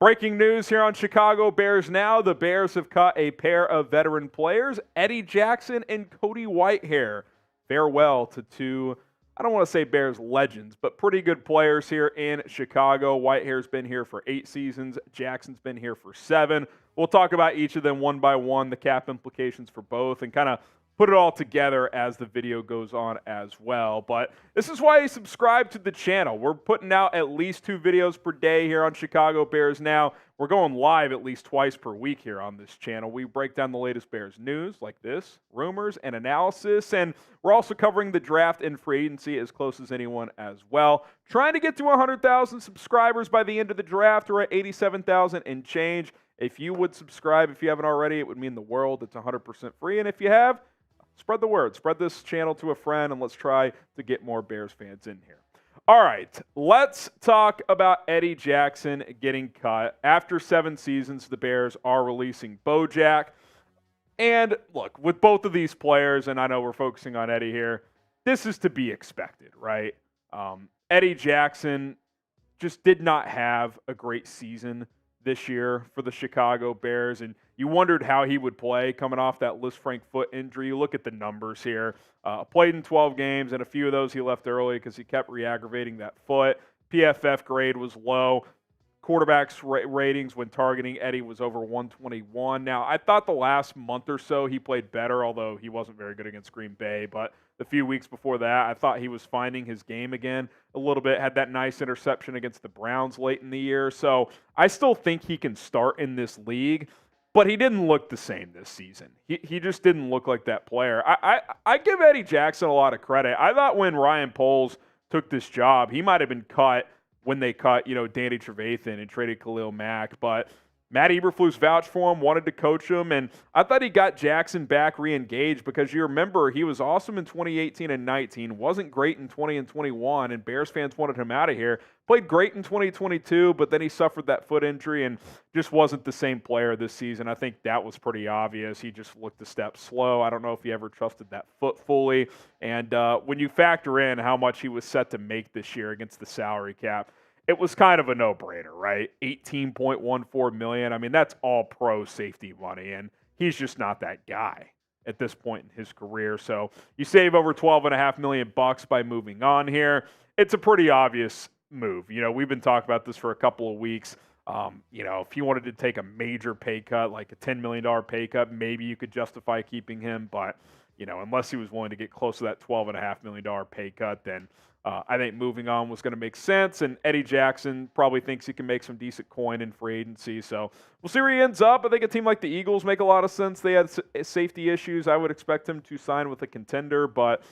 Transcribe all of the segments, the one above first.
Breaking news here on Chicago Bears Now. The Bears have cut a pair of veteran players, Eddie Jackson and Cody Whitehair. Farewell to two, I don't want to say Bears legends, but pretty good players here in Chicago. Whitehair's been here for 8 seasons. Jackson's been here for 7. We'll talk about each of them one by one, the cap implications for both, and kind of put it all together as the video goes on as well. But this is why you subscribe to the channel. We're putting out at least 2 videos per day here on Chicago Bears Now. We're going live at least twice per week here on this channel. We break down the latest Bears news like this, rumors, and analysis. And we're also covering the draft and free agency as close as anyone as well. Trying to get to 100,000 subscribers by the end of the draft. We're at 87,000 and change. If you would subscribe, if you haven't already, it would mean the world. It's 100% free. And if you have, spread the word. Spread this channel to a friend, and let's try to get more Bears fans in here. All right, let's talk about Eddie Jackson getting cut. After 7 seasons, the Bears are releasing Bojack. And look, with both of these players, and I know we're focusing on Eddie here, this is to be expected, right? Eddie Jackson just did not have a great season this year for the Chicago Bears, and you wondered how he would play coming off that Lisfranc foot injury. You look at the numbers here. Played in 12 games, and a few of those he left early because he kept re-aggravating that foot. PFF grade was low. Quarterbacks ratings when targeting Eddie was over 121. Now, I thought the last month or so he played better, although he wasn't very good against Green Bay. But the few weeks before that, I thought he was finding his game again a little bit. Had that nice interception against the Browns late in the year. So I still think he can start in this league. But he didn't look the same this season. He just didn't look like that player. I give Eddie Jackson a lot of credit. I thought when Ryan Poles took this job, he might have been cut when they cut, Danny Trevathan and traded Khalil Mack. But Matt Eberflus vouched for him, wanted to coach him, and I thought he got Jackson back re-engaged because you remember he was awesome in 2018 and 19, wasn't great in 20 and 21, and Bears fans wanted him out of here. Played great in 2022, but then he suffered that foot injury and just wasn't the same player this season. I think that was pretty obvious. He just looked a step slow. I don't know if he ever trusted that foot fully. And when you factor in how much he was set to make this year against the salary cap, it was kind of a no-brainer, right? $18.14 million. I mean, that's all pro safety money, and he's just not that guy at this point in his career. So you save over $12.5 million by moving on here. It's a pretty obvious move. We've been talking about this for a couple of weeks. If you wanted to take a major pay cut, like a $10 million pay cut, maybe you could justify keeping him. But, unless he was willing to get close to that $12.5 million pay cut, then I think moving on was going to make sense. And Eddie Jackson probably thinks he can make some decent coin in free agency. So we'll see where he ends up. I think a team like the Eagles make a lot of sense. They had safety issues. I would expect him to sign with a contender, but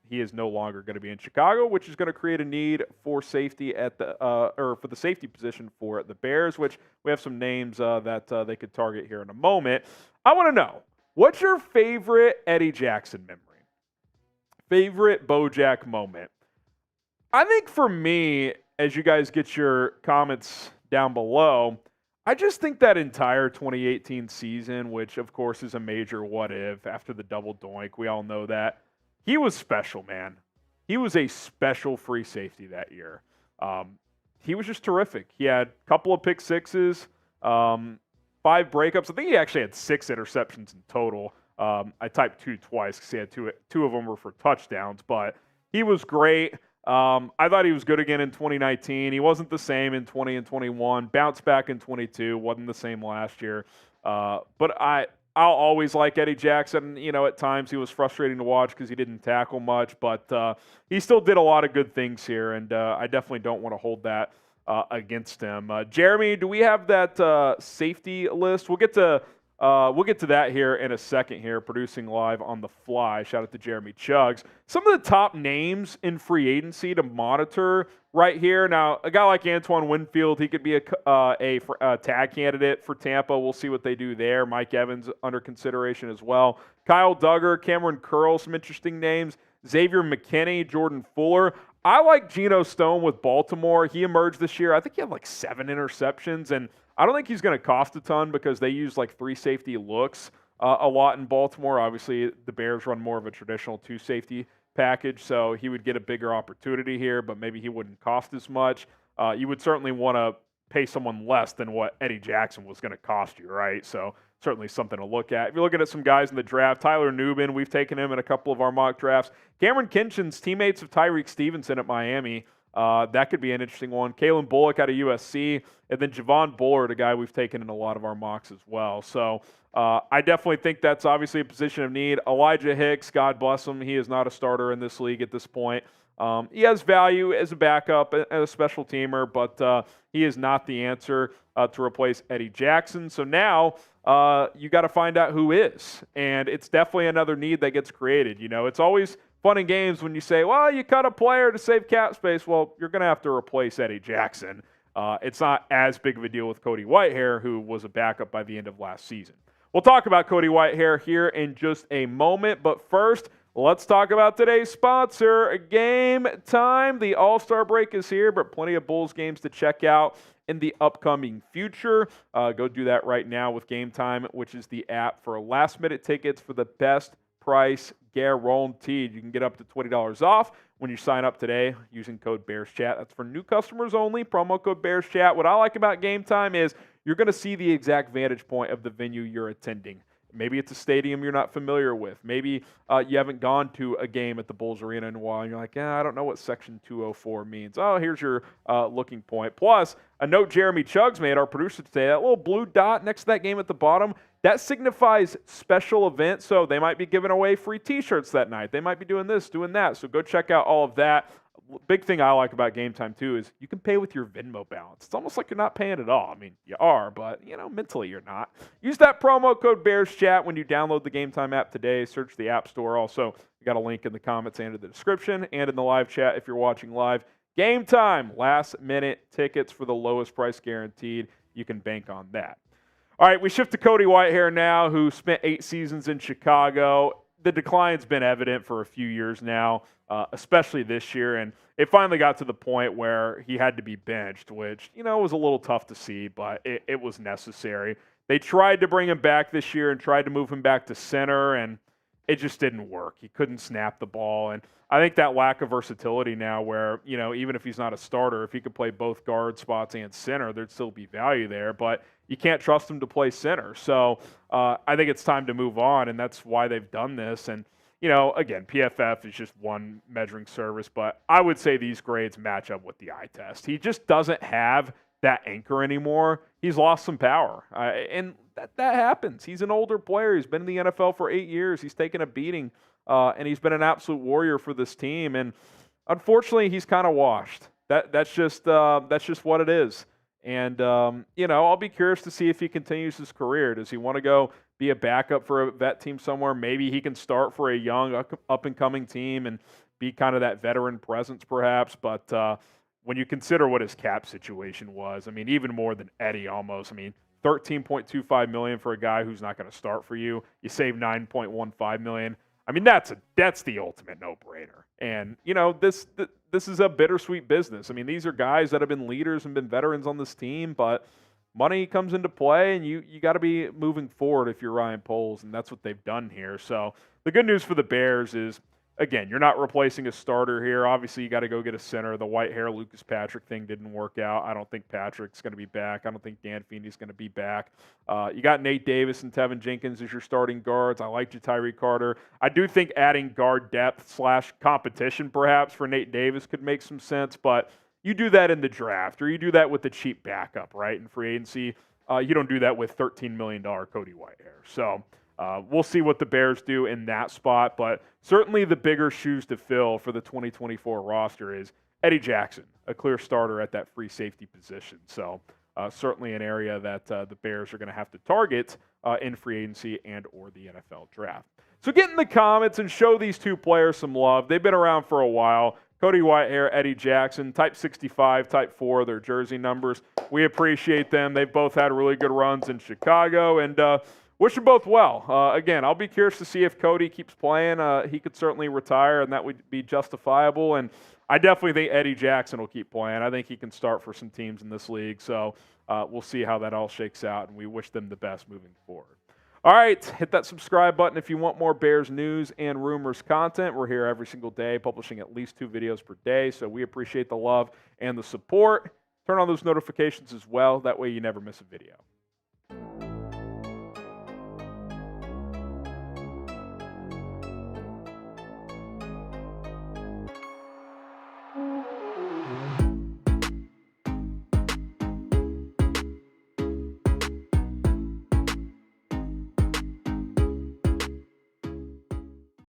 he is no longer going to be in Chicago, which is going to create a need for safety at the for the safety position for the Bears, which we have some names that they could target here in a moment. I want to know, what's your favorite Eddie Jackson memory? Favorite Bojack moment? I think for me, as you guys get your comments down below, I just think that entire 2018 season, which of course is a major what if after the double doink, we all know that. He was special, man. He was a special free safety that year. He was just terrific. He had a couple of pick sixes, 5 breakups. I think he actually had 6 interceptions in total. I typed 2 twice because he had two of them were for touchdowns, but he was great. I thought he was good again in 2019. He wasn't the same in 20 and 21. Bounced back in 22. Wasn't the same last year. But I'll always like Eddie Jackson. At times he was frustrating to watch because he didn't tackle much, but he still did a lot of good things here, and I definitely don't want to hold that against him. Jeremy, do we have that safety list? We'll get to that here in a second here, producing live on the fly. Shout out to Jeremy Chugs. Some of the top names in free agency to monitor right here. Now, a guy like Antoine Winfield, he could be a tag candidate for Tampa. We'll see what they do there. Mike Evans under consideration as well. Kyle Duggar, Cameron Curl, some interesting names. Xavier McKinney, Jordan Fuller. I like Geno Stone with Baltimore. He emerged this year. I think he had like 7 interceptions, and I don't think he's going to cost a ton because they use like 3 safety looks a lot in Baltimore. Obviously, the Bears run more of a traditional 2 safety package, so he would get a bigger opportunity here, but maybe he wouldn't cost as much. You would certainly want to pay someone less than what Eddie Jackson was going to cost you, right? So certainly something to look at. If you're looking at some guys in the draft, Tyler Nubin, we've taken him in a couple of our mock drafts. Cameron Kinchin's teammates of Tyreek Stevenson at Miami. That could be an interesting one. Kalen Bullock out of USC, and then Javon Bullard, a guy we've taken in a lot of our mocks as well. So I definitely think that's obviously a position of need. Elijah Hicks, God bless him, he is not a starter in this league at this point. He has value as a backup and a special teamer, but he is not the answer to replace Eddie Jackson. So now you got to find out who is, and it's definitely another need that gets created. You know, it's always fun and games when you say, well, you cut a player to save cap space. Well, you're going to have to replace Eddie Jackson. It's not as big of a deal with Cody Whitehair, who was a backup by the end of last season. We'll talk about Cody Whitehair here in just a moment, but first, let's talk about today's sponsor, Game Time. The All-Star break is here, but plenty of Bulls games to check out in the upcoming future. Go do that right now with Game Time, which is the app for last-minute tickets for the best price guaranteed. You can get up to $20 off when you sign up today using code BearsChat. That's for new customers only, promo code BearsChat. What I like about Game Time is you're going to see the exact vantage point of the venue you're attending. Maybe it's a stadium you're not familiar with. Maybe you haven't gone to a game at the Bulls Arena in a while, and you're like, I don't know what Section 204 means. Oh, here's your looking point. Plus, a note Jeremy Chuggs made, our producer today, that little blue dot next to that game at the bottom, that signifies special events. So they might be giving away free T-shirts that night. They might be doing this, doing that. So go check out all of that. Big thing I like about Game Time, too, is you can pay with your Venmo balance. It's almost like you're not paying at all. I mean, you are, but, mentally you're not. Use that promo code BearsChat when you download the Game Time app today. Search the App Store. Also, we got a link in the comments and in the description and in the live chat if you're watching live. Game Time, last-minute tickets for the lowest price guaranteed. You can bank on that. All right, we shift to Cody Whitehair now, who spent 8 seasons in Chicago. The decline's been evident for a few years now, especially this year, and it finally got to the point where he had to be benched, which, was a little tough to see, but it was necessary. They tried to bring him back this year and tried to move him back to center, and it just didn't work. He couldn't snap the ball, and I think that lack of versatility now where, even if he's not a starter, if he could play both guard spots and center, there'd still be value there, but you can't trust him to play center. So I think it's time to move on, and that's why they've done this. And, again, PFF is just one measuring service, but I would say these grades match up with the eye test. He just doesn't have that anchor anymore. He's lost some power, and that happens. He's an older player. He's been in the NFL for 8 years. He's taken a beating, and he's been an absolute warrior for this team. And unfortunately, he's kind of washed. That's just what it is. And, I'll be curious to see if he continues his career. Does he want to go be a backup for a vet team somewhere? Maybe he can start for a young, up-and-coming team and be kind of that veteran presence perhaps. But when you consider what his cap situation was, I mean, even more than Eddie almost. I mean, $13.25 million for a guy who's not going to start for you. You save $9.15 million. I mean, that's the ultimate no-brainer. And, this is a bittersweet business. I mean, these are guys that have been leaders and been veterans on this team, but money comes into play, and you got to be moving forward if you're Ryan Poles, and that's what they've done here. So the good news for the Bears is, again, you're not replacing a starter here. Obviously, you got to go get a center. The Whitehair, Lucas Patrick thing didn't work out. I don't think Patrick's going to be back. I don't think Dan Feeney's going to be back. You got Nate Davis and Tevin Jenkins as your starting guards. I like Tyree Carter. I do think adding guard depth / competition perhaps for Nate Davis could make some sense, but you do that in the draft, or you do that with the cheap backup, right, in free agency. You don't do that with $13 million Cody Whitehair. So we'll see what the Bears do in that spot, but certainly the bigger shoes to fill for the 2024 roster is Eddie Jackson, a clear starter at that free safety position. So certainly an area that the Bears are going to have to target in free agency and or the NFL draft. So get in the comments and show these two players some love. They've been around for a while. Cody Whitehair, Eddie Jackson, type 65, type 4, their jersey numbers. We appreciate them. They've both had really good runs in Chicago, and wish them both well. Again, I'll be curious to see if Cody keeps playing. He could certainly retire, and that would be justifiable. And I definitely think Eddie Jackson will keep playing. I think he can start for some teams in this league. So we'll see how that all shakes out, and we wish them the best moving forward. All right, hit that subscribe button if you want more Bears news and rumors content. We're here every single day, publishing at least 2 videos per day, so we appreciate the love and the support. Turn on those notifications as well. That way you never miss a video.